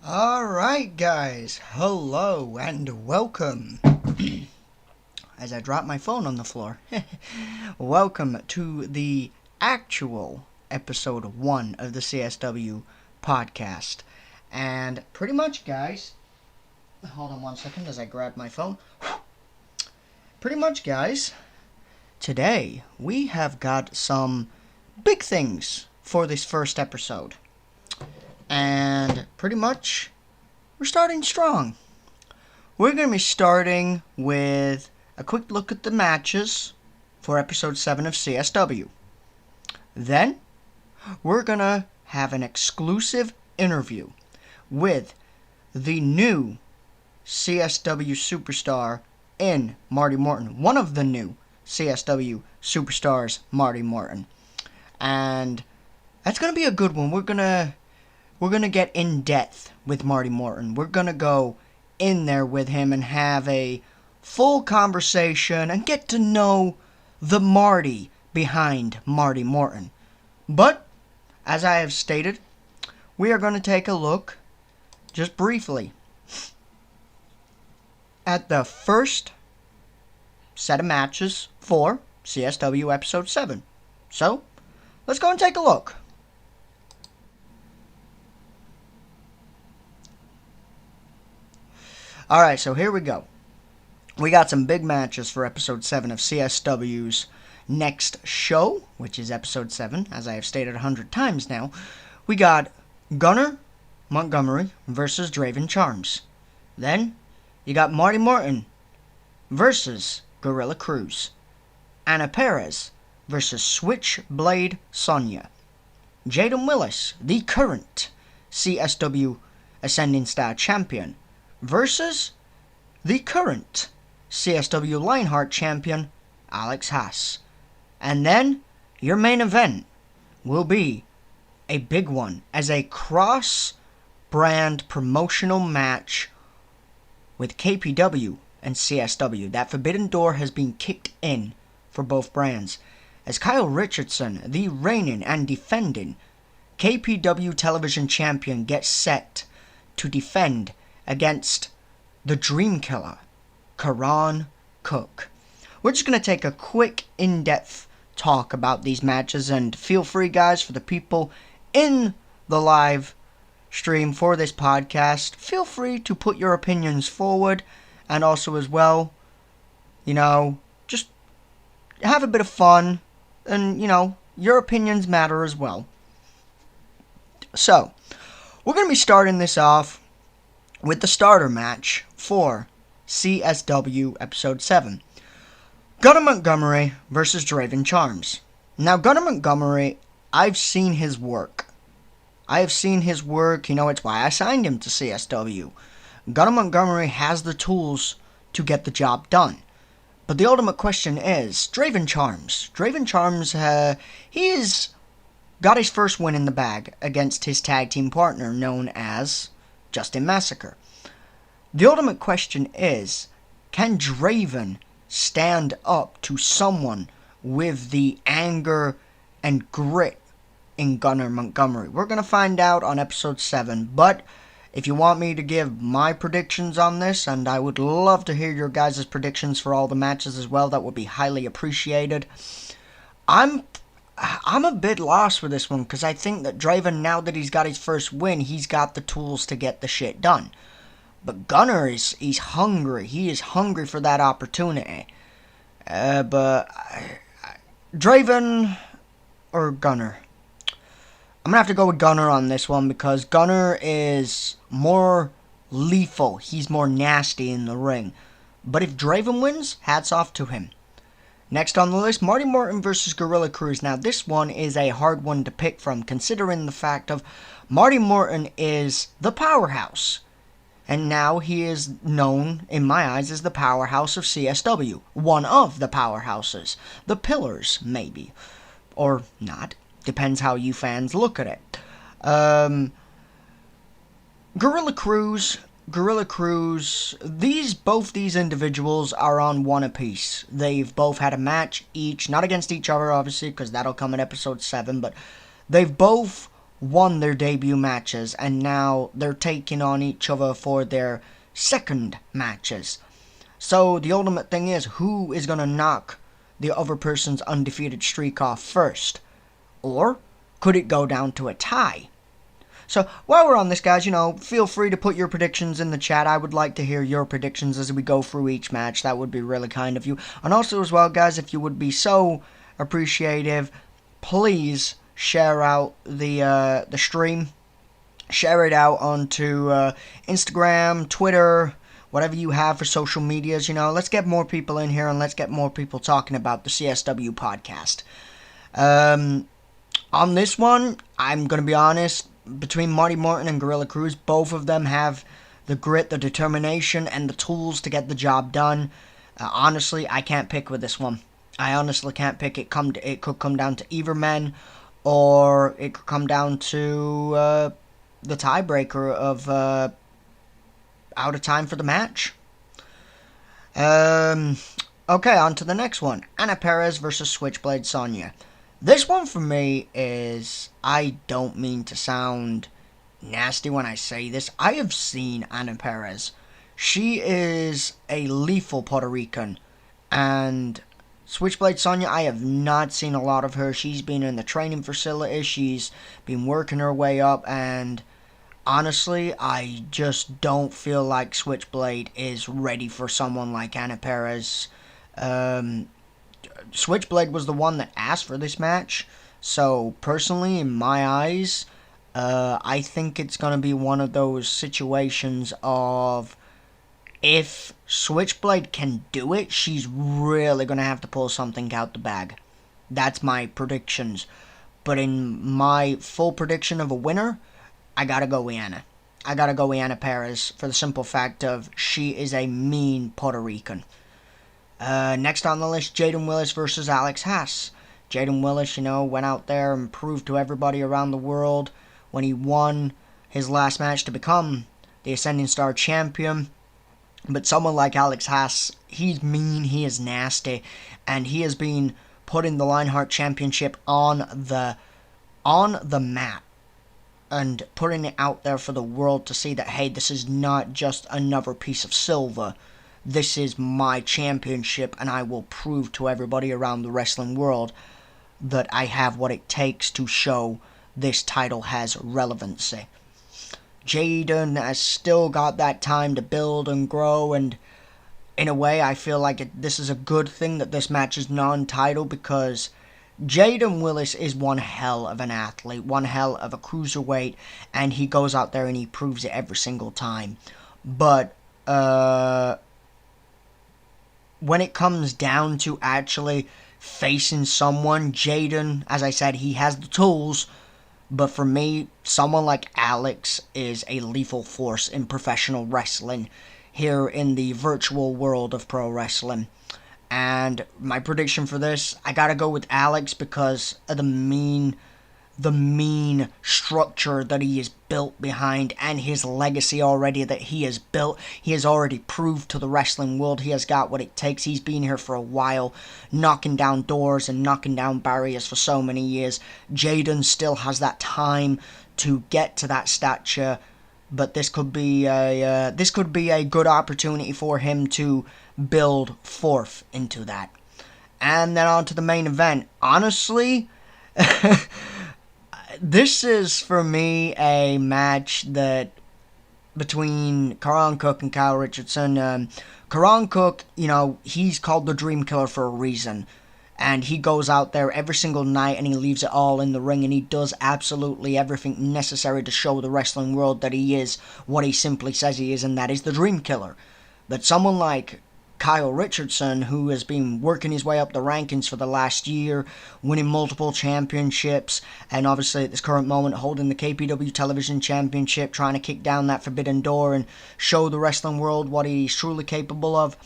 Alright guys, hello and welcome. As I drop my phone on the floor. Welcome to the actual episode 1 of the CSW Podcast. And pretty much guys, hold on one second as I grab my phone. Pretty much guys, today we have got some big things for this first episode. And pretty much, we're starting strong. We're going to be starting with a quick look at the matches for episode 7 of CSW. Then, we're going to have an exclusive interview with the new CSW superstar in Marty Morton. One of the new CSW superstars, Marty Morton. And that's going to be a good one. We're going to get in depth with Marty Morton. We're going to go in there with him and have a full conversation and get to know the Marty behind Marty Morton. But, as I have stated, we are going to take a look, just briefly, at the first set of matches for CSW Episode 7. So, let's go and take a look. Alright, so here we go. We got some big matches for Episode 7 of CSW's next show, which is Episode 7, as I have stated 100 times now. We got Gunner Montgomery versus Draven Charms. Then, you got Marty Morton versus Gorilla Cruz. Anna Perez versus Switchblade Sonya. Jaden Willis, the current CSW Ascending Star Champion, versus the current CSW Lionheart Champion, Alex Haas. And then, your main event will be a big one as a cross-brand promotional match with KPW and CSW. That forbidden door has been kicked in for both brands, as Kyle Richardson, the reigning and defending KPW Television Champion, gets set to defend against the Dream Killer, Karan Cook. We're just going to take a quick, in-depth talk about these matches, and feel free, guys, for the people in the live stream for this podcast, feel free to put your opinions forward, and also as well, just have a bit of fun, and, your opinions matter as well. So, we're going to be starting this off with the starter match for CSW Episode 7. Gunner Montgomery versus Draven Charms. Now, Gunner Montgomery, I've seen his work. It's why I signed him to CSW. Gunner Montgomery has the tools to get the job done. But the ultimate question is, Draven Charms. Draven Charms, he's got his first win in the bag against his tag team partner known as Justin Massacre. The ultimate question is, can Draven stand up to someone with the anger and grit in Gunner Montgomery? We're going to find out on episode 7, but if you want me to give my predictions on this, and I would love to hear your guys' predictions for all the matches as well, that would be highly appreciated. I'm a bit lost with this one, because I think that Draven, now that he's got his first win, he's got the tools to get the shit done. But Gunner he's hungry. He is hungry for that opportunity. But Draven or Gunner? I'm going to have to go with Gunner on this one, because Gunner is more lethal. He's more nasty in the ring. But if Draven wins, hats off to him. Next on the list, Marty Morton versus Gorilla Cruz. Now, this one is a hard one to pick from, considering the fact of Marty Morton is the powerhouse. And now he is known, in my eyes, as the powerhouse of CSW. One of the powerhouses. The pillars, maybe. Or not. Depends how you fans look at it. Gorilla Cruz, both these individuals are on one apiece. They've both had a match each, not against each other, obviously, because that'll come in episode 7, but they've both won their debut matches, and now they're taking on each other for their second matches. So the ultimate thing is, who is going to knock the other person's undefeated streak off first? Or could it go down to a tie? So while we're on this, guys, feel free to put your predictions in the chat. I would like to hear your predictions as we go through each match. That would be really kind of you. And also as well, guys, if you would be so appreciative, please share out the stream. Share it out onto Instagram, Twitter, whatever you have for social medias. Let's get more people in here and let's get more people talking about the CSW podcast. On this one, I'm going to be honest, between Marty, Morton, and Gorilla Cruz, both of them have the grit, the determination, and the tools to get the job done. Honestly, I can't pick with this one. I honestly can't pick. It could come down to either men, or it could come down to the tiebreaker of out of time for the match. Okay, on to the next one. Perez versus Switchblade Sonya. This one for me is, I don't mean to sound nasty when I say this, I have seen Perez. She is a lethal Puerto Rican, and Switchblade Sonya, I have not seen a lot of her. She's been in the training facility, she's been working her way up, and honestly, I just don't feel like Switchblade is ready for someone like Perez. Switchblade was the one that asked for this match, so personally, in my eyes, I think it's going to be one of those situations of, if Switchblade can do it, she's really going to have to pull something out the bag. That's my predictions. But in my full prediction of a winner, I gotta go with Anna. I gotta go with Perez for the simple fact of she is a mean Puerto Rican. Next on the list, Jaden Willis versus Alex Haas. Jaden Willis, went out there and proved to everybody around the world when he won his last match to become the Ascending Star champion. But someone like Alex Haas, he's mean, he is nasty, and he has been putting the Lionheart Championship on the map and putting it out there for the world to see that, hey, this is not just another piece of silver. This is my championship, and I will prove to everybody around the wrestling world that I have what it takes to show this title has relevancy. Jaden has still got that time to build and grow, and in a way I feel like this is a good thing that this match is non-title, because Jaden Willis is one hell of an athlete, one hell of a cruiserweight, and he goes out there and he proves it every single time. But when it comes down to actually facing someone, Jaden, as I said, he has the tools, but for me, someone like Alex is a lethal force in professional wrestling here in the virtual world of pro wrestling. And my prediction for this, I gotta go with Alex because of the mean structure that he is built behind, and his legacy already that he has built. He has already proved to the wrestling world he has got what it takes. He's been here for a while, knocking down doors and knocking down barriers for so many years. Jaden still has that time to get to that stature, but this could be a good opportunity for him to build forth into that. And then on to the main event. Honestly, this is, for me, a match that between Karan Cook and Kyle Richardson. Karan Cook, he's called the Dream Killer for a reason. And he goes out there every single night and he leaves it all in the ring, and he does absolutely everything necessary to show the wrestling world that he is what he simply says he is, and that is the Dream Killer. But someone like Kyle Richardson, who has been working his way up the rankings for the last year, winning multiple championships, and obviously at this current moment holding the KPW Television Championship, trying to kick down that forbidden door and show the wrestling world what he's truly capable of.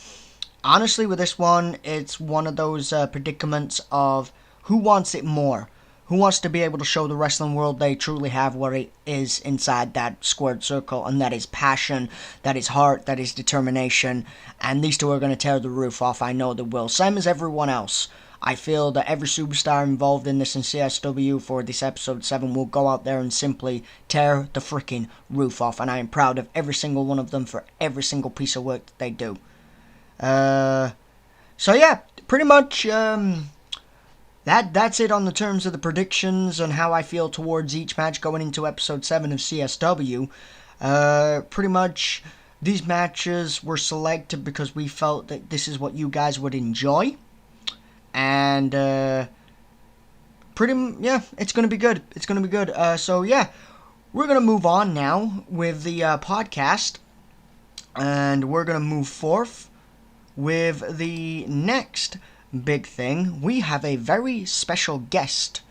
Honestly, with this one, it's one of those predicaments of who wants it more. Who wants to be able to show the wrestling world they truly have what it is inside that squared circle, and that is passion, that is heart, that is determination, and these two are going to tear the roof off. I know they will. Same as everyone else. I feel that every superstar involved in this in CSW for this episode 7 will go out there and simply tear the freaking roof off. And I am proud of every single one of them for every single piece of work that they do. So yeah, pretty much that's it on the terms of the predictions and how I feel towards each match going into episode 7 of CSW. Pretty much these matches were selected because we felt that this is what you guys would enjoy. And it's going to be good. It's going to be good. So yeah, we're going to move on now with the podcast. And we're going to move forth with the next big thing. We have a very special guest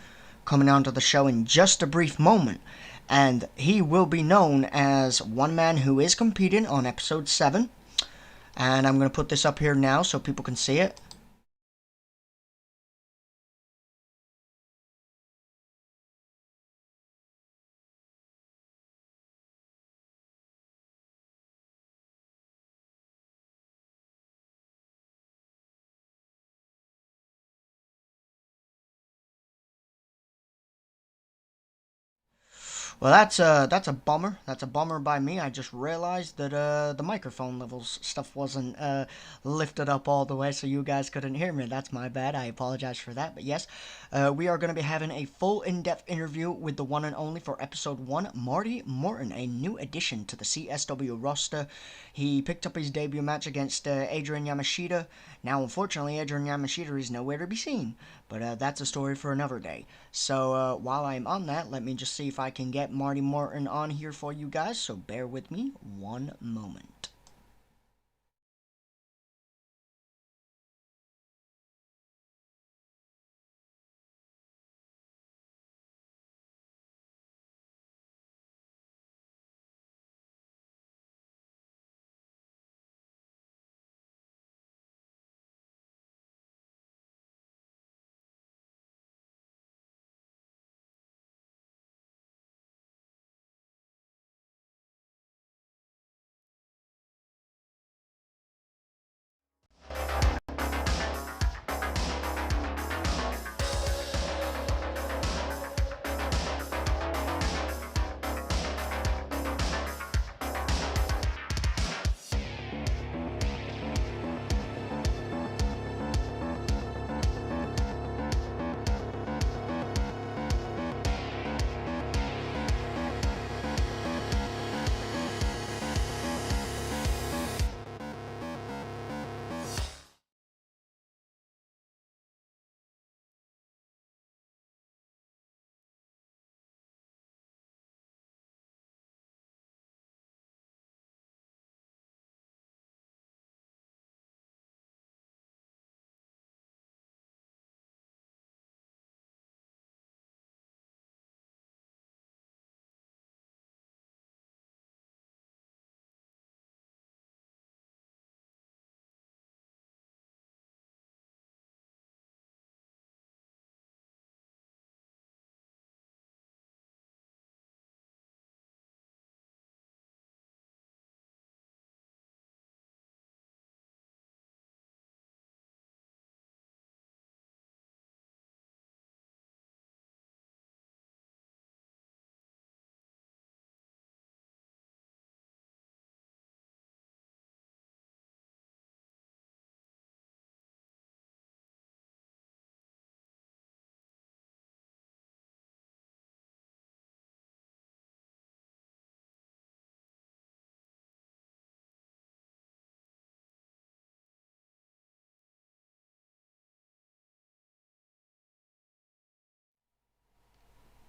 coming onto the show in just a brief moment. And he will be known as one man who is competing on episode 7. And I'm going to put this up here now so people can see it. Well, that's a bummer. That's a bummer by me. I just realized that the microphone levels stuff wasn't lifted up all the way, so you guys couldn't hear me. That's my bad. I apologize for that. But yes, we are going to be having a full in-depth interview with the one and only for episode 1, Marty Morton, a new addition to the CSW roster. He picked up his debut match against Adrian Yamashita. Now, unfortunately, Adrian Yamashita is nowhere to be seen, but that's a story for another day. So while I'm on that, let me just see if I can get Marty Morton on here for you guys, so bear with me one moment.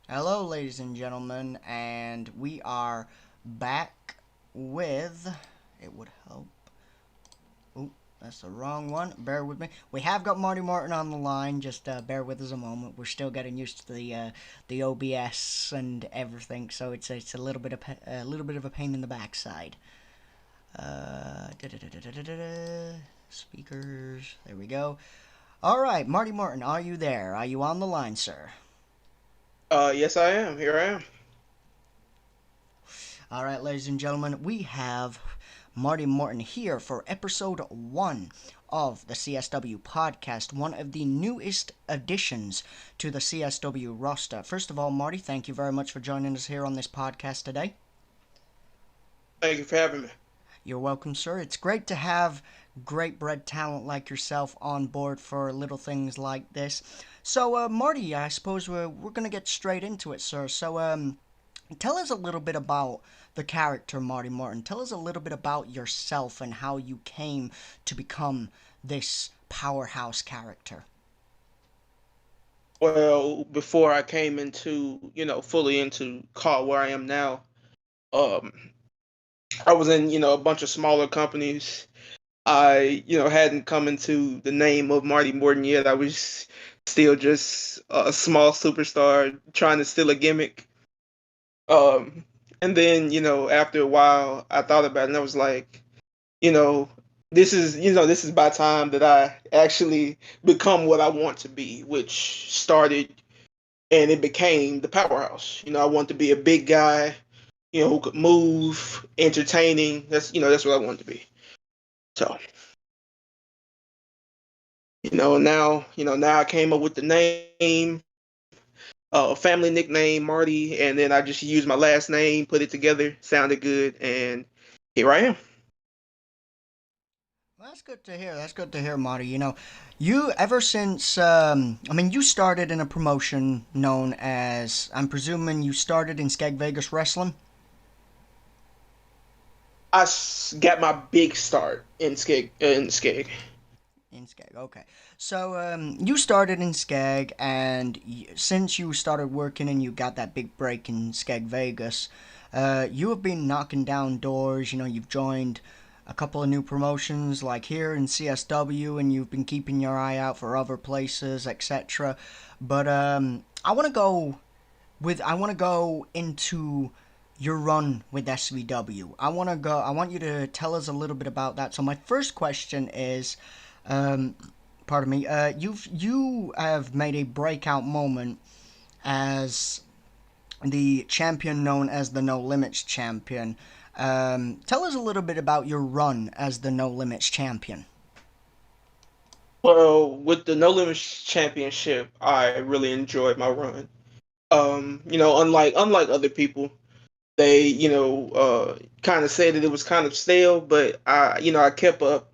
Hello, ladies and gentlemen, and we are back with, it would help, oh, that's the wrong one, bear with me. We have got Marty Morton on the line, just bear with us a moment. We're still getting used to the OBS and everything, so it's a little bit of a pain in the backside. Speakers, there we go. All right, Marty Morton, are you there? Are you on the line, sir? Yes, I am. Here I am. All right, ladies and gentlemen, we have Marty Morton here for Episode One of the CSW Podcast, one of the newest additions to the CSW roster. First of all, Marty, thank you very much for joining us here on this podcast today. Thank you for having me. You're welcome, sir. It's great to have great bred talent like yourself on board for little things like this. So, Marty, I suppose we're going to get straight into it, sir. So, tell us a little bit about the character Marty Morton. Tell us a little bit about yourself and how you came to become this powerhouse character. Well, before I came into, fully into call where I am now, um, I was in, a bunch of smaller companies. I hadn't come into the name of Marty Morton yet. I was still just a small superstar trying to steal a gimmick. Um, and then, after a while, I thought about it and I was like, you know, this is by time that I actually become what I want to be, which started and it became the powerhouse. I want to be a big guy, who could move, entertaining. That's what I want to be. So, now I came up with the name, family nickname Marty, and then I just used my last name, put it together, sounded good, and here I am. Well, that's good to hear. That's good to hear, Marty. You ever since, you started in a promotion known as, I'm presuming you started in Skeg Vegas Wrestling? Got my big start in Skeg. In Skeg, okay. So, you started in Skeg, and since you started working and you got that big break in Skeg Vegas, you have been knocking down doors. You've joined a couple of new promotions, like here in CSW, and you've been keeping your eye out for other places, etc. But I want to go into your run with SVW. I want you to tell us a little bit about that. So my first question is, pardon me, you have made a breakout moment as the champion known as the No Limits champion. Tell us a little bit about your run as the No Limits champion. Well, with the No Limits Championship, I really enjoyed my run. Unlike other people, they kind of said that it was kind of stale, but I kept up.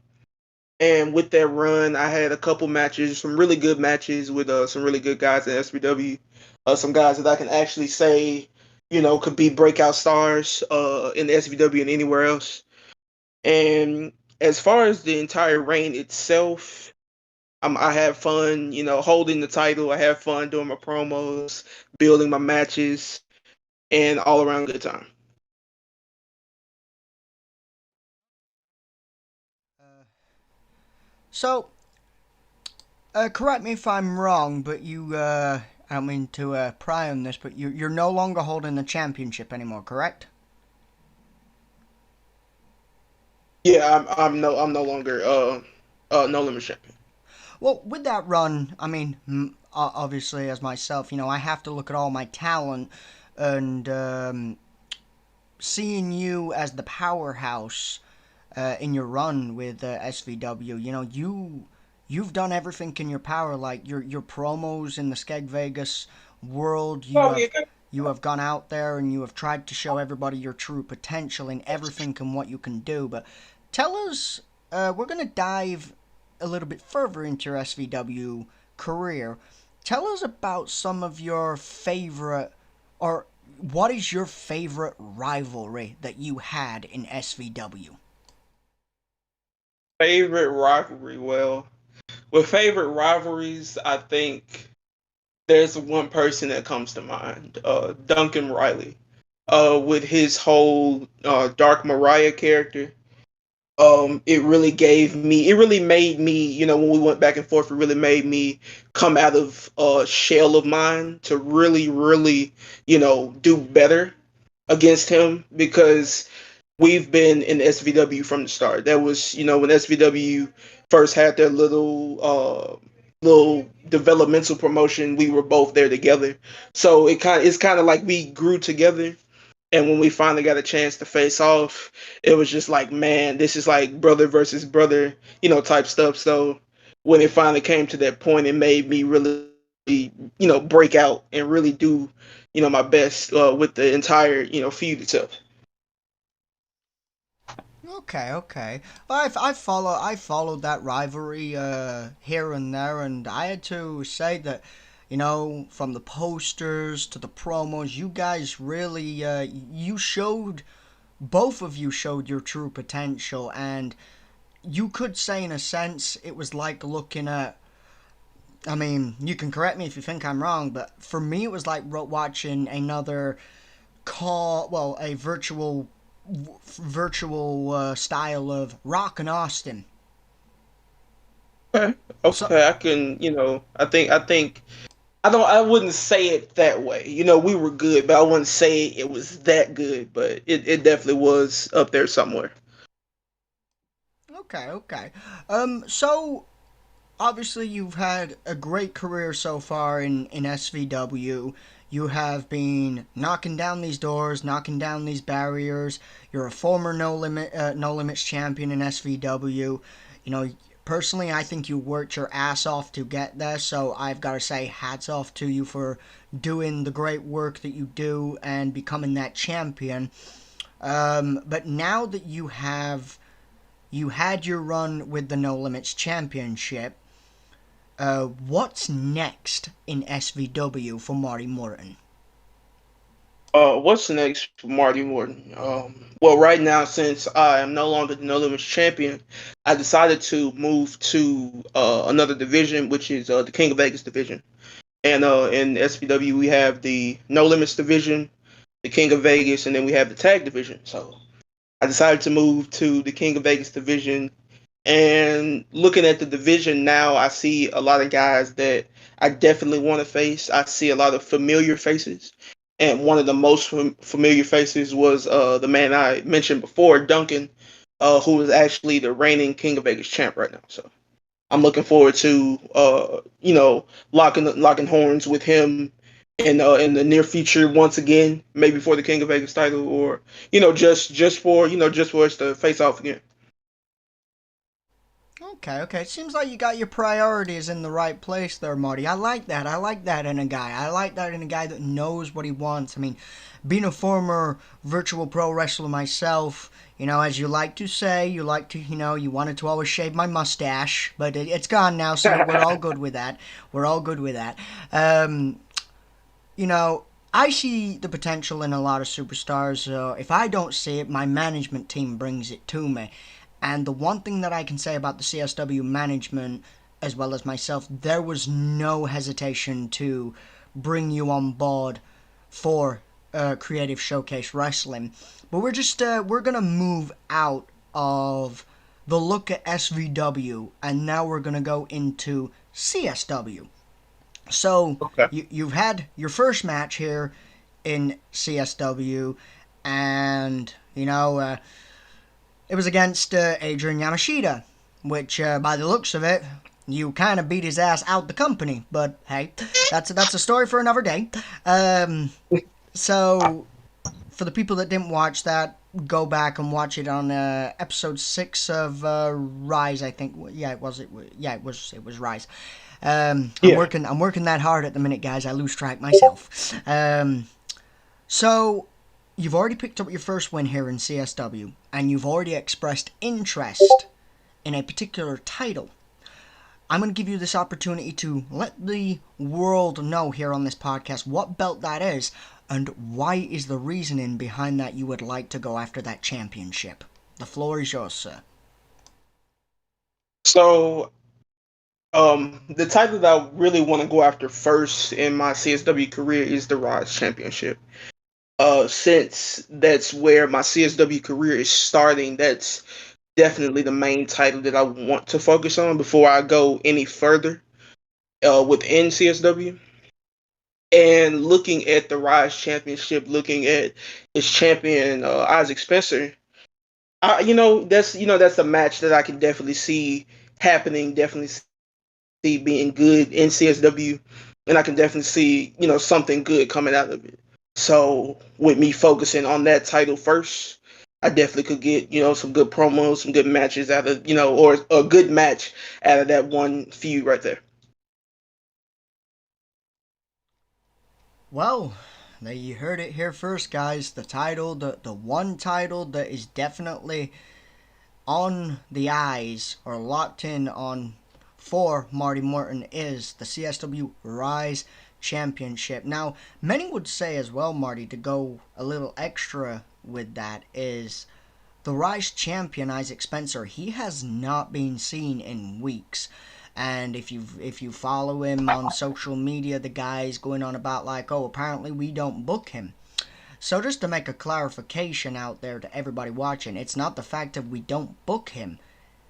And with that run, I had a couple matches, some really good matches with some really good guys in SBW. Some guys that I can actually say, could be breakout stars in the SVW and anywhere else. And as far as the entire reign itself, I have fun, holding the title. I have fun doing my promos, building my matches, and all around good time. So, correct me if I'm wrong, but I don't mean to pry on this, but you're no longer holding the championship anymore, correct? Yeah, I'm no longer no limit champion. Well, with that run, obviously as myself, I have to look at all my talent, and seeing you as the powerhouse in your run with SVW, you've done everything in your power, like your promos in the Skeg Vegas world. You have gone out there and you have tried to show everybody your true potential in everything and what you can do. But tell us, we're gonna dive a little bit further into your SVW career. Tell us about some of your favorite, or what is your favorite rivalry that you had in SVW? Favorite rivalry? Well, with favorite rivalries, I think there's one person that comes to mind, Duncan Riley, with his whole Dark Mariah character. It really made me, when we went back and forth, it really made me come out of a shell of mine to really, really, do better against him because we've been in SVW from the start. That was, when SVW first had their little developmental promotion, we were both there together. So it's kind of like we grew together. And when we finally got a chance to face off, it was just like, man, this is like brother versus brother, type stuff. So when it finally came to that point, it made me really, break out and really do, my best with the entire, feud itself. Okay, okay. Well, I followed that rivalry here and there, and I had to say that, from the posters to the promos, you guys really you showed both of you showed your true potential, and you could say in a sense it was like looking at. I mean, you can correct me if you think I'm wrong, but for me it was like watching another a virtual style of Rock and Austin. Okay, So okay, I can, I think I wouldn't say it that way. We were good, but I wouldn't say it was that good, but it definitely was up there somewhere. okay, okay. So obviously you've had a great career so far in SVW. You have been knocking down these doors, knocking down these barriers. You're a former No Limits champion in SVW. Personally, I think you worked your ass off to get there. So I've got to say, hats off to you for doing the great work that you do and becoming that champion. But now that you had your run with the No Limits Championship, what's next in SVW for Marty Morton? What's next for Marty Morton? Well, right now, since I am no longer the No Limits champion, I decided to move to another division, which is the King of Vegas division. And in SVW, we have the No Limits division, the King of Vegas, and then we have the Tag division. So I decided to move to the King of Vegas division. And looking at the division now, I see a lot of guys that I definitely want to face. I see a lot of familiar faces. And one of the most familiar faces was the man I mentioned before, Duncan, who is actually the reigning King of Vegas champ right now. So I'm looking forward to locking horns with him in the near future once again, maybe for the King of Vegas title, or just for us to face off again. Okay, okay. It seems like you got your priorities in the right place there, Marty. I like that. I like that in a guy. I like that in a guy that knows what he wants. I mean, being a former virtual pro wrestler myself, as you like to say, you like to, you wanted to always shave my mustache, but it's gone now, so we're all good with that. We're all good with that. You know, I see the potential in a lot of superstars. If I don't see it, my management team brings it to me. And the one thing that I can say about the CSW management, as well as myself, there was no hesitation to bring you on board for Creative Showcase Wrestling. But we're gonna move out of the look at SVW, and now we're gonna go into CSW. So Okay. you've had your first match here in CSW, and it was against Adrian Yamashita, which by the looks of it, you kind of beat his ass out the company. But hey, that's a story for another day. So for the people that didn't watch that, go back and watch it on episode 6 of Rise. I think. Yeah, it was. It was Rise. Yeah. I'm working that hard at the minute, guys. I lose track myself. So you've already picked up your first win here in CSW, and you've already expressed interest in a particular title. I'm going to give you this opportunity to let the world know here on this podcast what belt that is, and why is the reasoning behind that you would like to go after that championship. The floor is yours, sir. So, the title that I really want to go after first in my CSW career is the Rise Championship. Since that's where my CSW career is starting, that's definitely the main title that I want to focus on before I go any further within CSW. And looking at the Rise Championship, looking at its champion Isaac Spencer, that's a match that I can definitely see happening. Definitely see being good in CSW, and I can definitely see something good coming out of it. So with me focusing on that title first, I definitely could get, some good promos, some good matches out of, or a good match out of that one feud right there. Well, there you heard it here first, guys. The title, the one title that is definitely on the eyes or locked in on for Marty Morton is the CSW Rise Championship. Now, many would say as well, Marty, to go a little extra with that, is the Rise champion Isaac Spencer. He has not been seen in weeks. And if you follow him on social media, the guy's going on about like, oh, apparently we don't book him. So just to make a clarification out there to everybody watching, it's not the fact that we don't book him.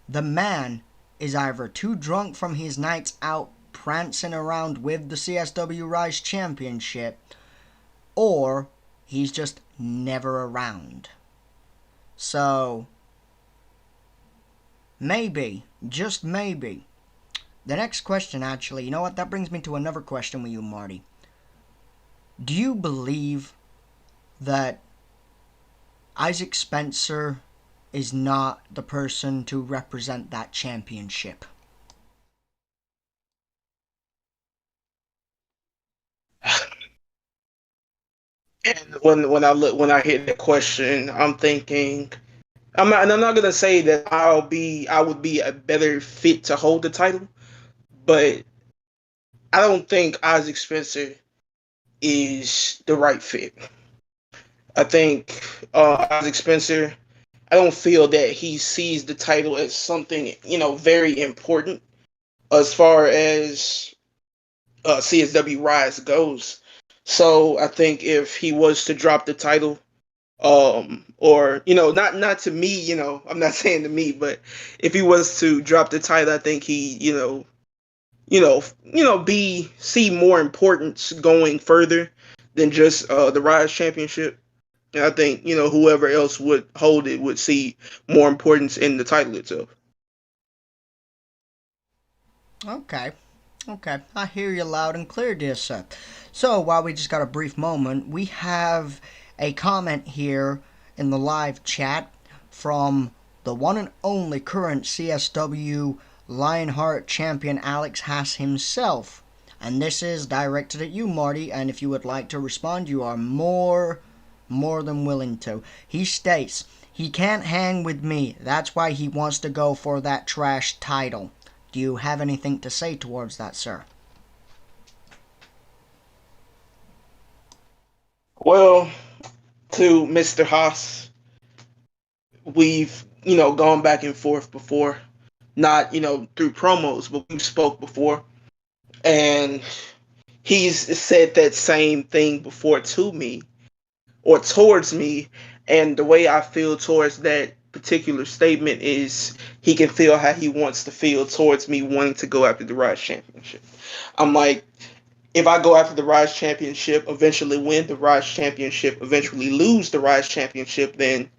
The man is either too drunk from his nights out prancing around with the CSW Rise Championship, or he's just never around. So, maybe, just maybe. The next question, actually, you know what? That brings me to another question with you, Marty. Do you believe that Isaac Spencer is not the person to represent that championship? And when I hear that question, I'm thinking I'm not gonna say that I would be a better fit to hold the title, but I don't think Isaac Spencer is the right fit. I think Isaac Spencer, I don't feel that he sees the title as something, very important as far as CSW Rise goes. So I think if he was to drop the title, or not to me, I'm not saying to me, but if he was to drop the title, I think he, be see more importance going further than just the Rise Championship. And I think whoever else would hold it would see more importance in the title itself. Okay. Okay. I hear you loud and clear, dear sir. So, while we just got a brief moment, we have a comment here in the live chat from the one and only current CSW Lionheart champion Alex Haas himself. And this is directed at you, Marty, and if you would like to respond, you are more than willing to. He states, he can't hang with me. That's why he wants to go for that trash title. Do you have anything to say towards that, sir? Well, to Mr. Haas, we've gone back and forth before, not through promos, but we've spoke before, and he's said that same thing before to me or towards me, and the way I feel towards that particular statement is he can feel how he wants to feel towards me wanting to go after the Rise Championship. I'm like, if I go after the Rise Championship, eventually win the Rise Championship, eventually lose the Rise Championship, then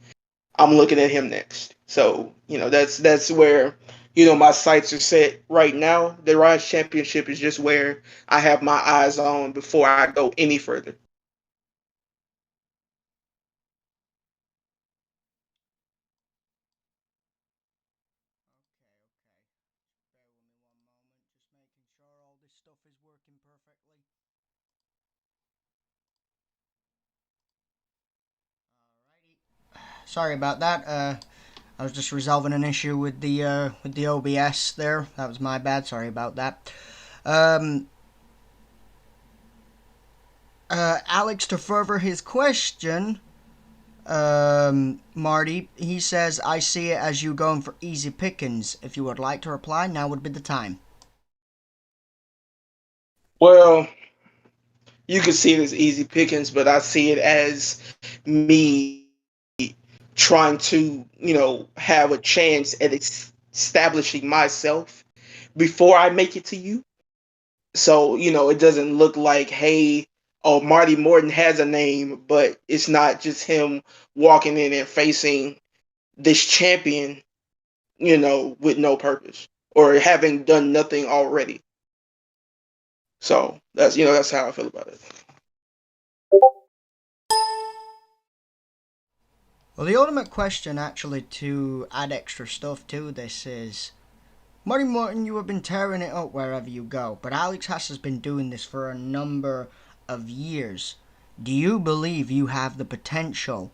I'm looking at him next. So, that's where, my sights are set right now. The Rise Championship is just where I have my eyes on before I go any further. Sorry about that. I was just resolving an issue with the OBS there. That was my bad. Sorry about that. Um, Alex, to further his question, Marty, he says, I see it as you going for easy pickings. If you would like to reply, now would be the time. Well, you can see it as easy pickings, but I see it as me trying to, have a chance at establishing myself before I make it to you. So, it doesn't look like, hey, oh, Marty Morton has a name, but it's not just him walking in and facing this champion, with no purpose or having done nothing already. So that's how I feel about it. Well, the ultimate question, actually, to add extra stuff to this is, Marty Morton, you have been tearing it up wherever you go, but Alex Haas has been doing this for a number of years. Do you believe you have the potential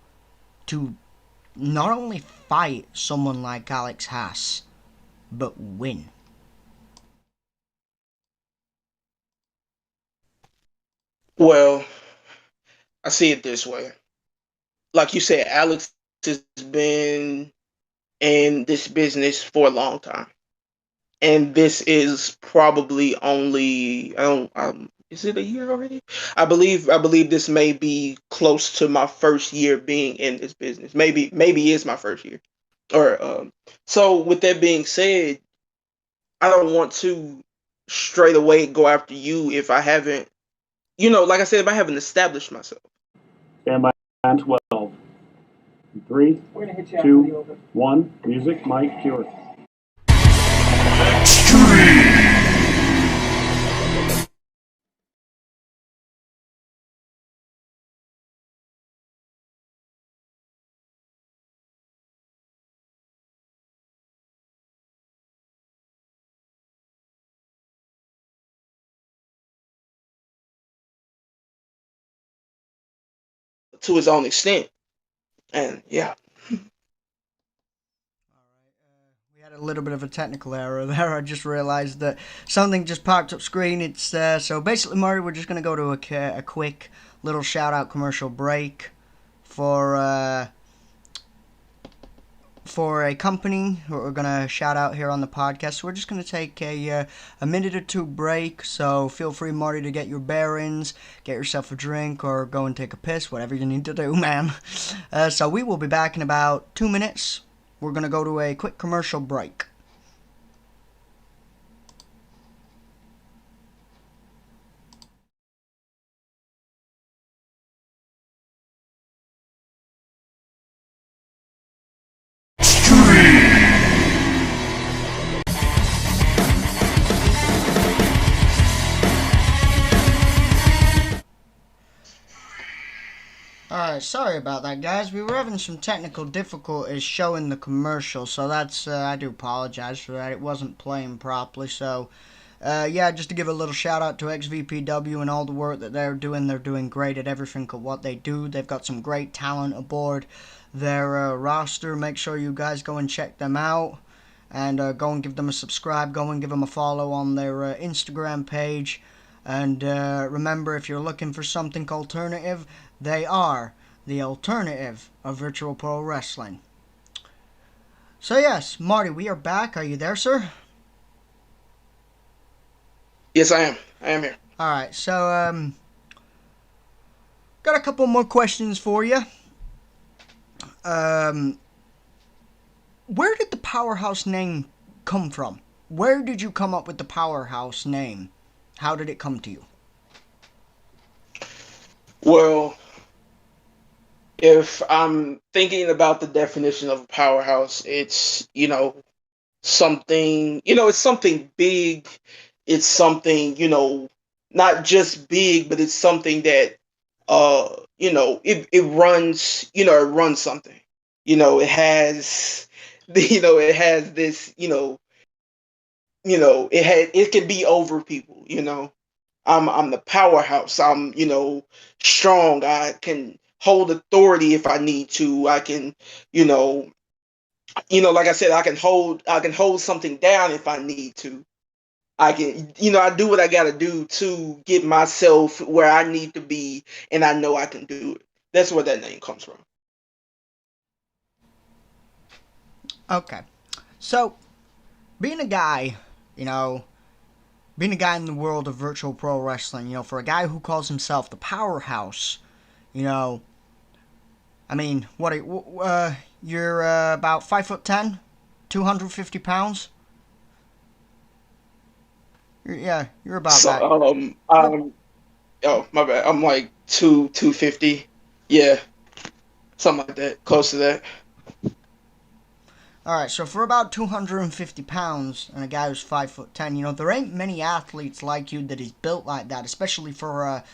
to not only fight someone like Alex Haas, but win? Well, I see it this way. Like you said, Alex has been in this business for a long time, and this is probably only, I don't, is it a year already? I believe this may be close to my first year being in this business. Maybe it's my first year. Or so with that being said, I don't want to straight away go after you if I haven't, like I said, if I haven't established myself. Stand by on 12. 3, 2, 1. Music, mic, cue. To his own extent. And yeah. We had a little bit of a technical error there. I just realized that something just popped up screen. It's so basically, Marty, we're just going to go to a quick little shout-out commercial break for a company who we're going to shout out here on the podcast. So we're just going to take a minute or two break. So feel free, Marty, to get your bearings, get yourself a drink, or go and take a piss, whatever you need to do, man. So we will be back in about 2 minutes. We're going to go to a quick commercial break. Alright, sorry about that, guys. We were having some technical difficulties showing the commercial, so that's, I do apologize for that. It wasn't playing properly, so, yeah, just to give a little shout out to XVPW and all the work that they're doing great at everything of what they do. They've got some great talent aboard their roster. Make sure you guys go and check them out, and go and give them a subscribe, go and give them a follow on their Instagram page. And remember, if you're looking for something alternative, they are the alternative of virtual pro wrestling. So yes, Marty, we are back. Are you there, sir? Yes, I am. I am here. Alright, so got a couple more questions for you. Where did the Powerhouse name come from? Where did you come up with the Powerhouse name? How did it come to you? Well, if I'm thinking about the definition of a powerhouse, it's, something, it's something big. It's something, not just big, but it's something that, it runs, it runs something. It has, it has this, it can be over people, I'm the powerhouse. I'm, strong. I can hold authority if I need to. I can, like I said, I can hold something down if I need to. I can, I do what I got to do to get myself where I need to be, and I know I can do it. That's where that name comes from. Okay. So, being a guy, being a guy in the world of virtual pro wrestling, for a guy who calls himself the Powerhouse, I mean, what are you're about 5'10", 250 pounds? You're about that. Oh, my bad. I'm like 250. Yeah, something like that, close to that. Alright, so for about 250 pounds and a guy who's 5'10", there ain't many athletes like you that is built like that, especially for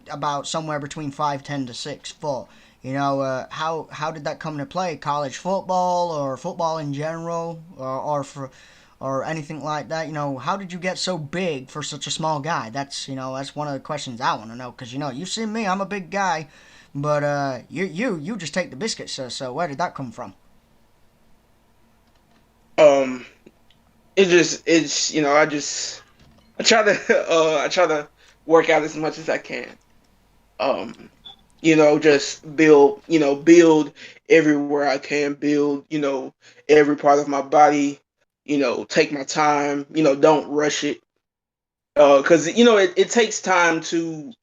about somewhere between 5'10" to 6 foot. How did that come into play? College football or football in general, or anything like that? How did you get so big for such a small guy? That's one of the questions I want to know. Because you see me, I'm a big guy, but you just take the biscuits. So where did that come from? I try to I try to work out as much as I can. Just build everywhere I can, build, every part of my body, take my time, don't rush it. Cause it takes time to,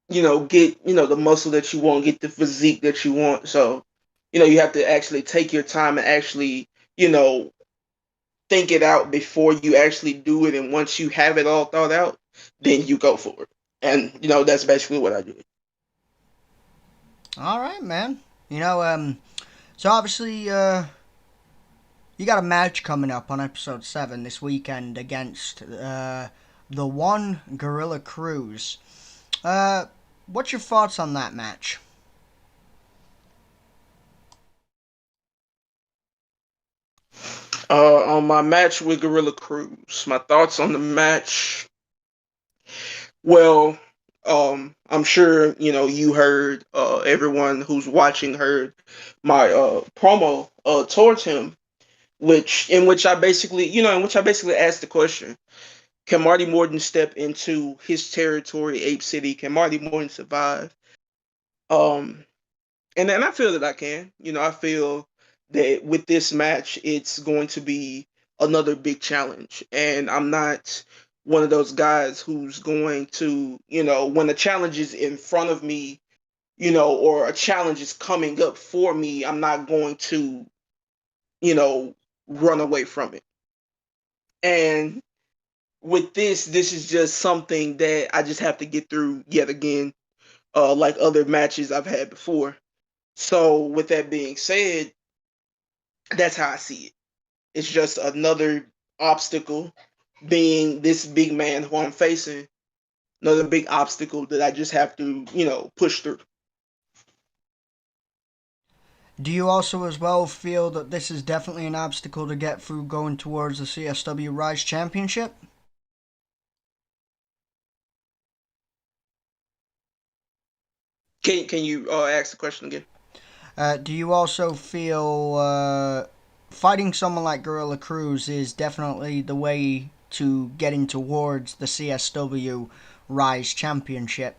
get, the muscle that you want, get the physique that you want. So, you have to actually take your time and actually, think it out before you actually do it. And once you have it all thought out, then you go for it. And, that's basically what I do. All right, man. So obviously, you got a match coming up on episode 7 this weekend against the one Gorilla Cruz. What's your thoughts on that match? On my match with Gorilla Cruz, my thoughts on the match. Well, I'm sure you heard. Everyone who's watching heard my promo towards him, in which I basically asked the question: can Marty Morton step into his territory, Ape City? Can Marty Morton survive? Um, and then I feel that I can. I feel that with this match, it's going to be another big challenge, and I'm not one of those guys who's going to, when a challenge is in front of me, or a challenge is coming up for me, I'm not going to, you know, run away from it. And with this is just something that I just have to get through yet again, like other matches I've had before. So with that being said, that's how I see it. It's just another obstacle, being this big man who I'm facing, another big obstacle that I just have to, push through. Do you also as well feel that this is definitely an obstacle to get through going towards the CSW Rise Championship? Can you ask the question again? Do you also feel fighting someone like Gorilla Cruz is definitely the way to getting towards the CSW Rise Championship?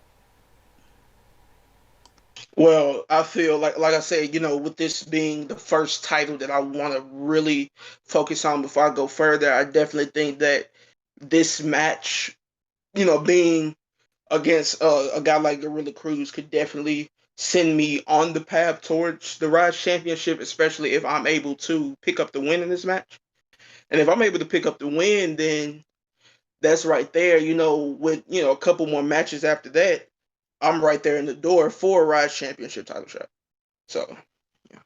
Well, I feel like I said, with this being the first title that I want to really focus on before I go further, I definitely think that this match, being against a guy like Gorilla Cruz could definitely send me on the path towards the Rise Championship, especially if I'm able to pick up the win in this match. And if I'm able to pick up the win, then that's right there, with, a couple more matches after that, I'm right there in the door for a Rise Championship title shot. So, yeah.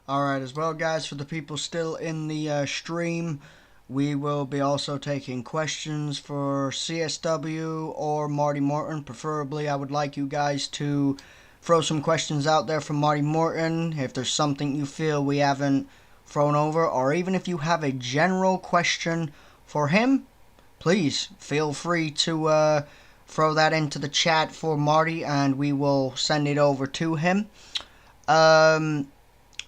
Alright, as well, guys, for the people still in the stream, we will be also taking questions for CSW or Marty Morton. Preferably, I would like you guys to throw some questions out there for Marty Morton. If there's something you feel we haven't thrown over, or even if you have a general question for him, please feel free to throw that into the chat for Marty, and we will send it over to him.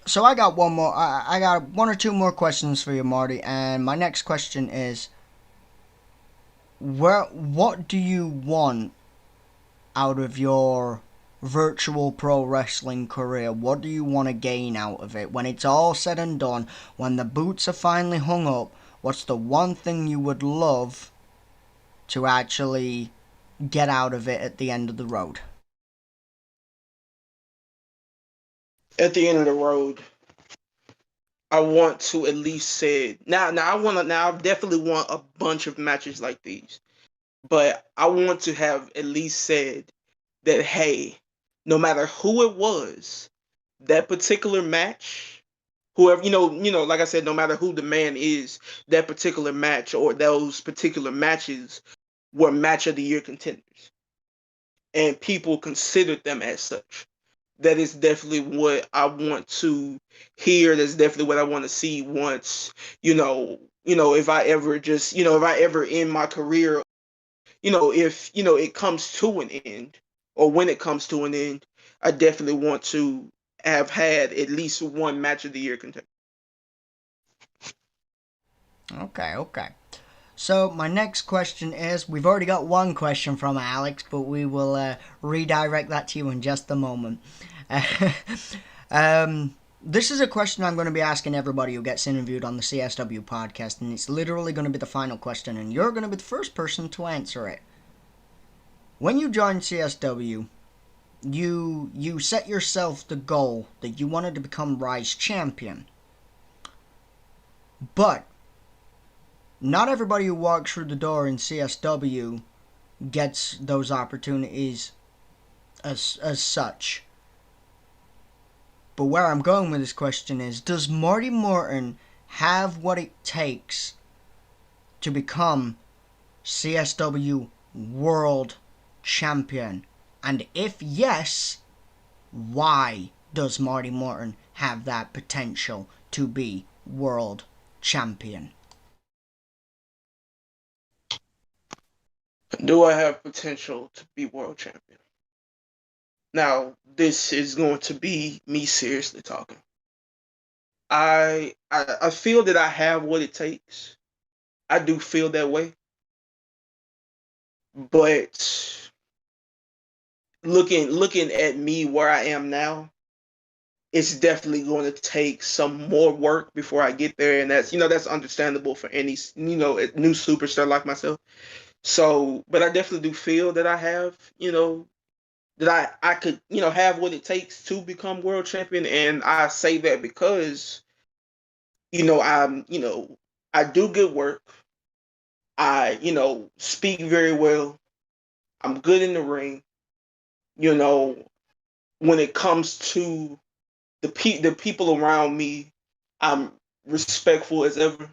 So I got one more. I got one or two more questions for you, Marty. And my next question is, what do you want out of your virtual pro wrestling career? What do you want to gain out of it? When it's all said and done, when the boots are finally hung up, what's the one thing you would love to actually get out of it at the end of the road? At the end of the road, I want to at least say I definitely want a bunch of matches like these. But I want to have at least said that, hey, no matter who it was, that particular match, whoever, like I said, no matter who the man is, that particular match or those particular matches were match of the year contenders, and people considered them as such. That is definitely what I want to hear. That's definitely what I want to see once, if I ever just, if I ever end my career, if, it comes to an end, or when it comes to an end, I definitely want to have had at least one match of the year contender. Okay. So my next question is, we've already got one question from Alex, but we will redirect that to you in just a moment. This is a question I'm going to be asking everybody who gets interviewed on the CSW podcast, and it's literally going to be the final question, and you're going to be the first person to answer it. When you joined CSW, you set yourself the goal that you wanted to become Rise champion. But not everybody who walks through the door in CSW gets those opportunities as such. But where I'm going with this question is, does Marty Morton have what it takes to become CSW World Champion? And if yes, why does Marty Morton have that potential to be World Champion? Do I have potential to be world champion? Now, this is going to be me seriously talking. I feel that I have what it takes. I do feel that way. But looking at me where I am now, it's definitely going to take some more work before I get there, and that's understandable for any new superstar like myself. So, but I definitely do feel that I have, that I could, have what it takes to become world champion. And I say that because, I do good work. I, speak very well. I'm good in the ring. When it comes to the people around me, I'm respectful as ever,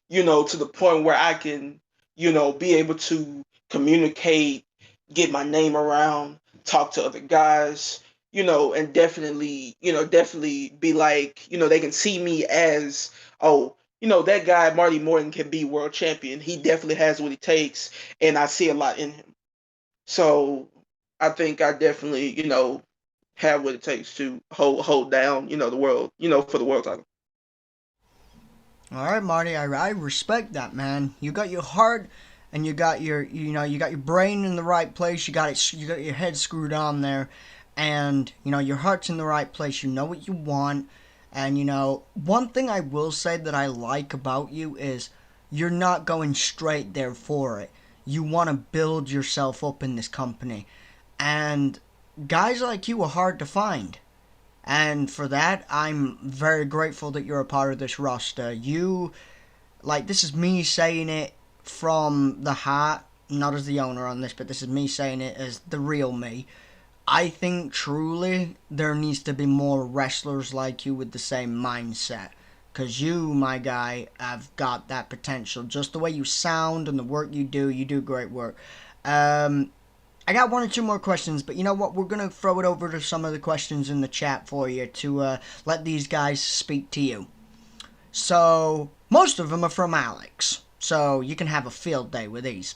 to the point where I can, be able to communicate, get my name around, talk to other guys, and definitely be like, they can see me as, oh, that guy Marty Morton can be world champion. He definitely has what it takes, and I see a lot in him. So I think I definitely, have what it takes to hold down, the world, for the world title. All right, Marty, I respect that, man. You got your heart, and you got your brain in the right place. You got your head screwed on there, and your heart's in the right place. You know what you want, and one thing I will say that I like about you is you're not going straight there for it. You want to build yourself up in this company, and guys like you are hard to find. And for that, I'm very grateful that you're a part of this roster. This is me saying it from the heart, not as the owner on this, but this is me saying it as the real me. I think truly there needs to be more wrestlers like you with the same mindset. Because you, my guy, have got that potential. Just the way you sound and the work you do great work. I got one or two more questions, but you know what? We're going to throw it over to some of the questions in the chat for you to let these guys speak to you. So, most of them are from Alex, so you can have a field day with these.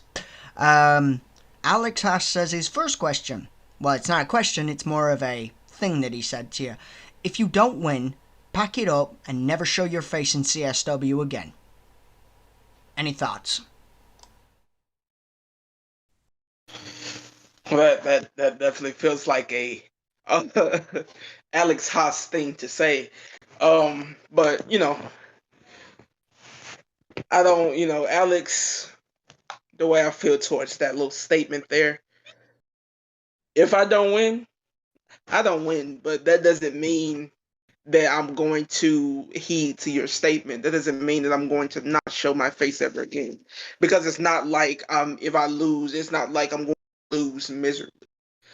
Alex Haas says his first question. Well, it's not a question, it's more of a thing that he said to you. If you don't win, pack it up and never show your face in CSW again. Any thoughts? Well, that definitely feels like a Alex Haas thing to say. But I don't, Alex, the way I feel towards that little statement there. If I don't win, I don't win, but that doesn't mean that I'm going to heed to your statement. That doesn't mean that I'm going to not show my face ever again. Because it's not like if I lose, it's not like I'm going to lose miserably.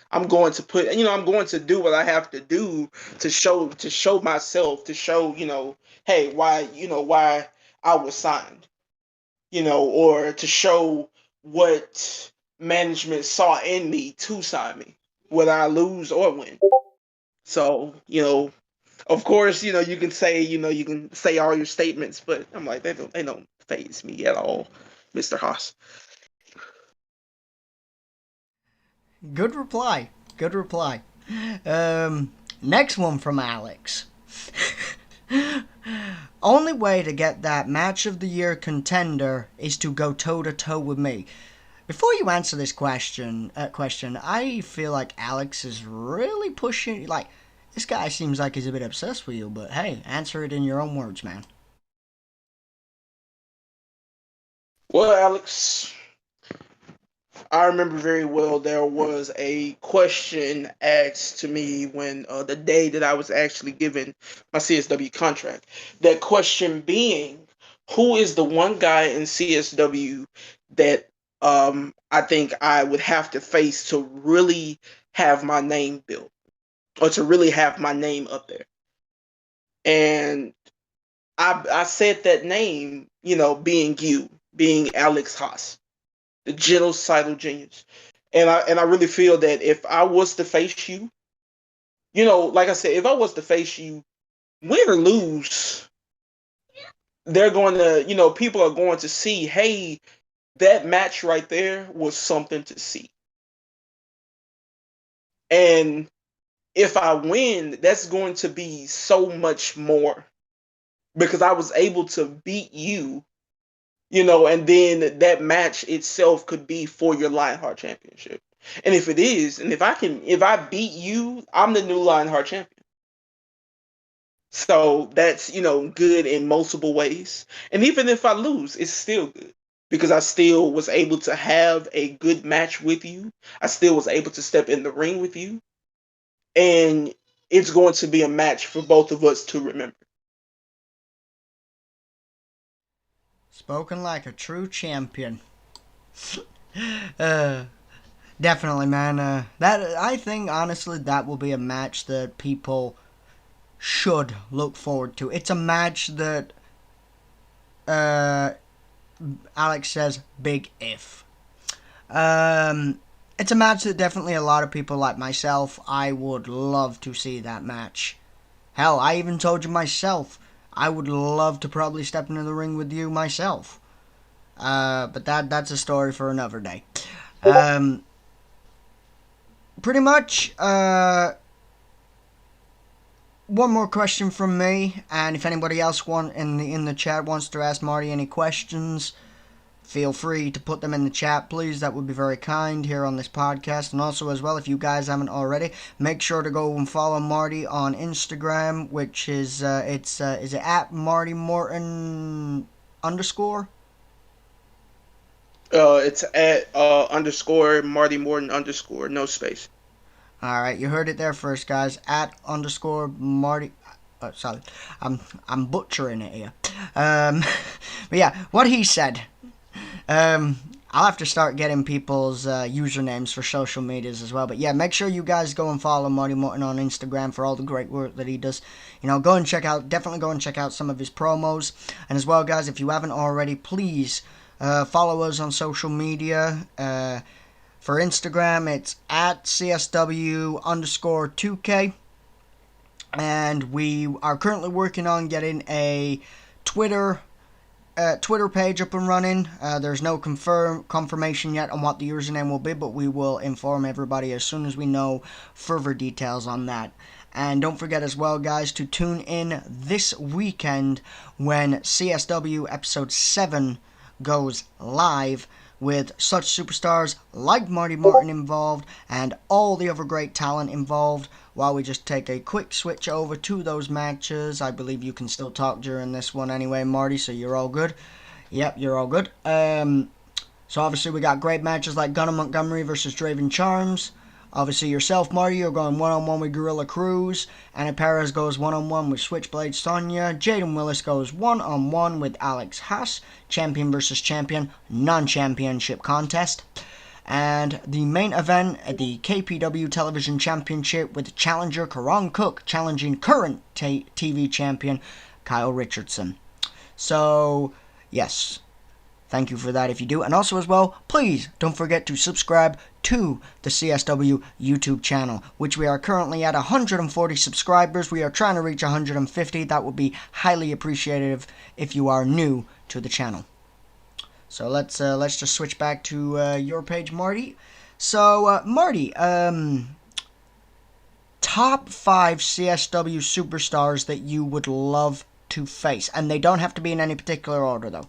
I'm going to I'm going to do what I have to do to show myself, to show, hey, why I was signed, or to show what management saw in me to sign me, whether I lose or win. So, of course, you can say, all your statements, but I'm like, they don't faze me at all, Mr. Haas. Good reply. Good reply. Next one from Alex. Only way to get that match of the year contender is to go toe to toe with me. Before you answer this question, I feel like Alex is really pushing. Like, this guy seems like he's a bit obsessed with you. But hey, answer it in your own words, man. Well, Alex, I remember very well there was a question asked to me when the day that I was actually given my CSW contract. That question being, who is the one guy in CSW that I think I would have to face to really have my name built or to really have my name up there? And I said that name, being Alex Haas, the genocidal genius. And I really feel that if I was to face you, like I said, if I was to face you, win or lose, they're going to, people are going to see, hey, that match right there was something to see. And if I win, that's going to be so much more because I was able to beat you, and then that match itself could be for your Lionheart Championship. And if it is, and if I beat you, I'm the new Lionheart champion. So that's, good in multiple ways. And even if I lose, it's still good because I still was able to have a good match with you. I still was able to step in the ring with you. And it's going to be a match for both of us to remember. Spoken like a true champion. Definitely, man. I think honestly that will be a match that people should look forward to. It's a match that Alex says big if. It's a match that definitely a lot of people like myself, I would love to see that match. Hell, I even told you myself, I would love to probably step into the ring with you myself. But that's a story for another day. Pretty much, one more question from me, and if anybody else in the chat wants to ask Marty any questions, feel free to put them in the chat, please. That would be very kind here on this podcast. And also, as well, if you guys haven't already, make sure to go and follow Marty on Instagram, which is is it at Marty Morton _ It's at _ Marty Morton _ no space. Alright, you heard it there first, guys. At _ Marty. Sorry, I'm butchering it here. But yeah, what he said. I'll have to start getting people's usernames for social medias as well. But yeah, make sure you guys go and follow Marty Morton on Instagram for all the great work that he does. Definitely go and check out some of his promos. And as well, guys, if you haven't already, please follow us on social media. For Instagram, it's at CSW _ 2K. And we are currently working on getting a Twitter page up and running. There's no confirmation yet on what the username will be, but we will inform everybody as soon as we know further details on that. And don't forget as well, guys, to tune in this weekend when CSW Episode 7 goes live, with such superstars like Marty Morton involved and all the other great talent involved. While we just take a quick switch over to those matches, I believe you can still talk during this one anyway, Marty, so you're all good. Yep, you're all good. So obviously we got great matches like Gunnar Montgomery versus Draven Charms. Obviously yourself, Marty, you're going one-on-one with Gorilla Cruz. Anna Perez goes one-on-one with Switchblade Sonya. Jaden Willis goes one-on-one with Alex Haas. Champion versus champion, non-championship contest. And the main event at the KPW Television Championship with challenger Karan Cook challenging current TV champion Kyle Richardson. So, yes. Thank you for that if you do. And also as well, please don't forget to subscribe to the CSW YouTube channel, which we are currently at 140 subscribers. We are trying to reach 150. That would be highly appreciative if you are new to the channel. So let's just switch back to your page, Marty. So Marty, top 5 CSW superstars that you would love to face, and they don't have to be in any particular order though.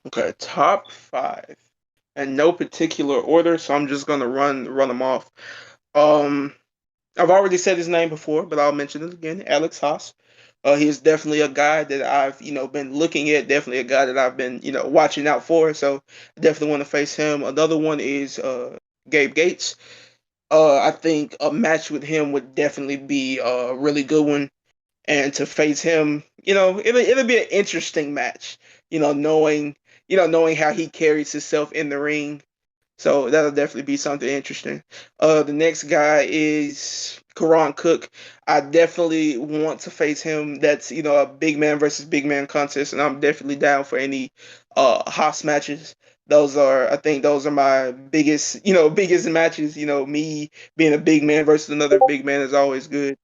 Okay, top 5, and no particular order, so I'm just gonna run them off. I've already said his name before, but I'll mention it again. Alex Haas. He is definitely a guy that I've been looking at. Definitely a guy that I've been watching out for. So I definitely want to face him. Another one is Gabe Gates. I think a match with him would definitely be a really good one, and to face him, it'll be an interesting match. Knowing how he carries himself in the ring. So that'll definitely be something interesting. The next guy is Karan Cook. I definitely want to face him. That's a big man versus big man contest, and I'm definitely down for any Haas matches. I think those are my biggest matches. Me being a big man versus another big man is always good.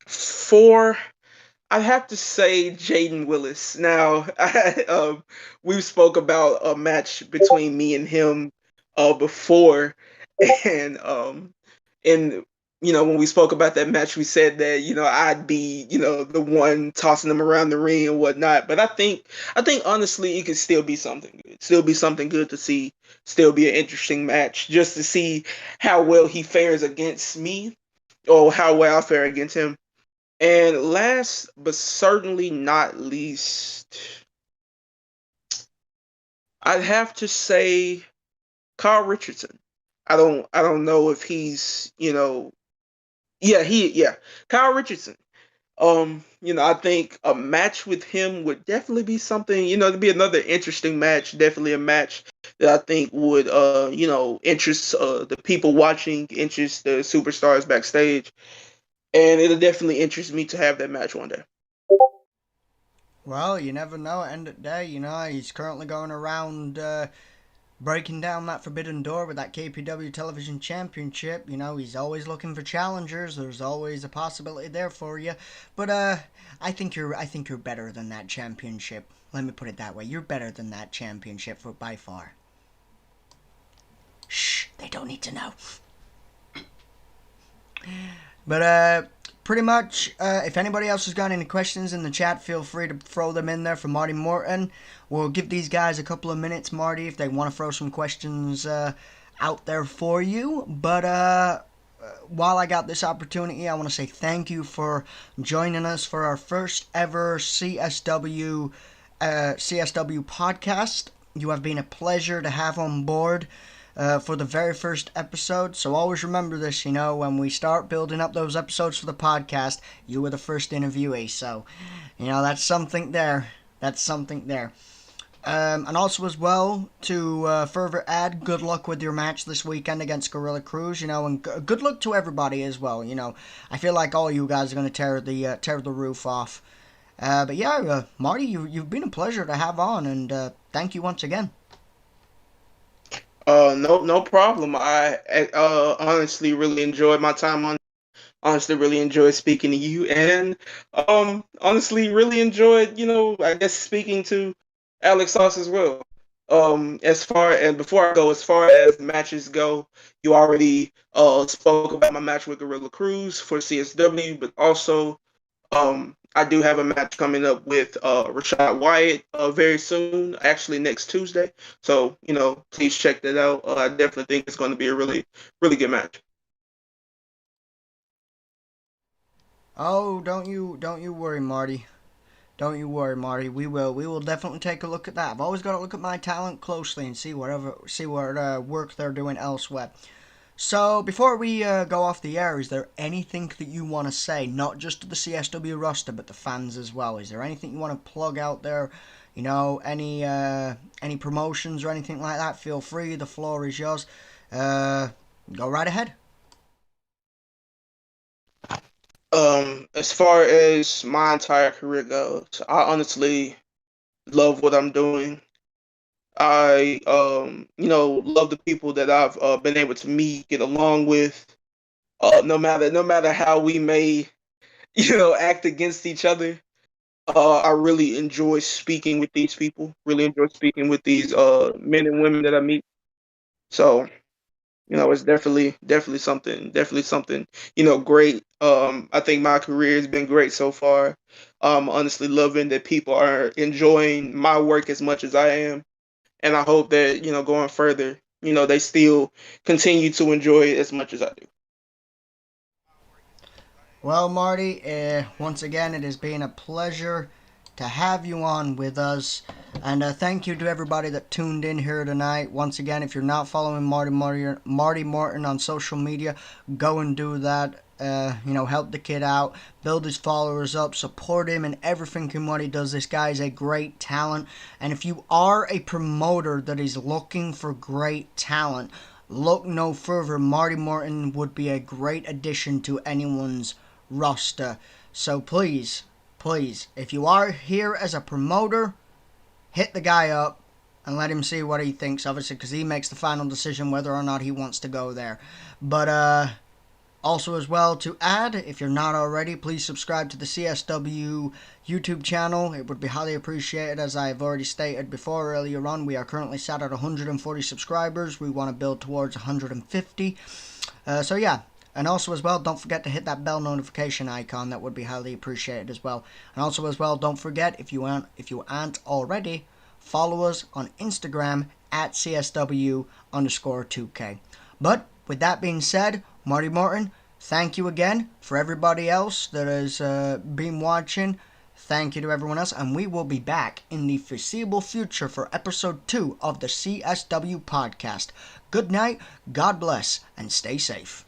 4. I have to say Jaden Willis. Now, we spoke about a match between me and him before, and when we spoke about that match, we said that I'd be the one tossing him around the ring and whatnot. But I think honestly, it could still be something good. Still be something good to see. Still be an interesting match just to see how well he fares against me, or how well I fare against him. And last but certainly not least, I'd have to say Kyle Richardson. I don't know if he's Kyle Richardson. I think a match with him would definitely be something, to be another interesting match. Definitely a match that I think would interest the people watching, interest the superstars backstage. And it'll definitely interest me to have that match one day. Well, you never know. End of the day, he's currently going around breaking down that forbidden door with that KPW Television Championship. He's always looking for challengers. There's always a possibility there for you. But I think you're better than that championship. Let me put it that way. You're better than that championship by far. Shh, they don't need to know. But pretty much, if anybody else has got any questions in the chat, feel free to throw them in there for Marty Morton. We'll give these guys a couple of minutes, Marty, if they want to throw some questions out there for you. But while I got this opportunity, I want to say thank you for joining us for our first ever CSW podcast. You have been a pleasure to have on board. For the very first episode. So always remember this, when we start building up those episodes for the podcast, you were the first interviewee. So, that's something there. And also as well, to further add, good luck with your match this weekend against Gorilla Cruz, and good luck to everybody as well. I feel like all you guys are going to tear the roof off. But yeah, Marty, you've been a pleasure to have on, and thank you once again. No problem. I honestly really enjoyed my time on. Honestly, really enjoyed speaking to you, and honestly, really enjoyed, I guess speaking to Alex Sauce as well. Before I go, as far as matches go, you already spoke about my match with Gorilla Cruz for CSW, but also I do have a match coming up with Rashad Wyatt very soon, actually next Tuesday. So, please check that out. I definitely think it's going to be a really, really good match. Oh, don't you worry, Marty. Don't you worry, Marty. We will definitely take a look at that. I've always got to look at my talent closely and see what work they're doing elsewhere. So, before we go off the air, is there anything that you want to say, not just to the CSW roster, but the fans as well? Is there anything you want to plug out there? Any promotions or anything like that? Feel free, the floor is yours. Go right ahead. As far as my entire career goes, I honestly love what I'm doing. I love the people that I've been able to meet, get along with. No matter how we may, act against each other. I really enjoy speaking with these people. Really enjoy speaking with these men and women that I meet. So, it's definitely something, great. I think my career has been great so far. Honestly loving that people are enjoying my work as much as I am. And I hope that, going further, they still continue to enjoy it as much as I do. Well, Marty, once again, it has been a pleasure to have you on with us. And thank you to everybody that tuned in here tonight. Once again, if you're not following Marty Morton on social media, go and do that. Help the kid out, build his followers up, support him in everything what he does. This guy is a great talent. And if you are a promoter that is looking for great talent, look no further. Marty Morton would be a great addition to anyone's roster. So please, if you are here as a promoter, hit the guy up and let him see what he thinks, obviously, because he makes the final decision whether or not he wants to go there. But also as well, to add, if you're not already, please subscribe to the CSW YouTube channel. It would be highly appreciated. As I've already stated before earlier on, we are currently sat at 140 subscribers. We want to build towards 150. So yeah. And also as well, don't forget to hit that bell notification icon. That would be highly appreciated as well. And also as well, don't forget, if you aren't already, follow us on Instagram at CSW_2K. But with that being said, Marty Morton, thank you again. For everybody else that has been watching, thank you to everyone else. And we will be back in the foreseeable future for episode 2 of the CSW podcast. Good night, God bless, and stay safe.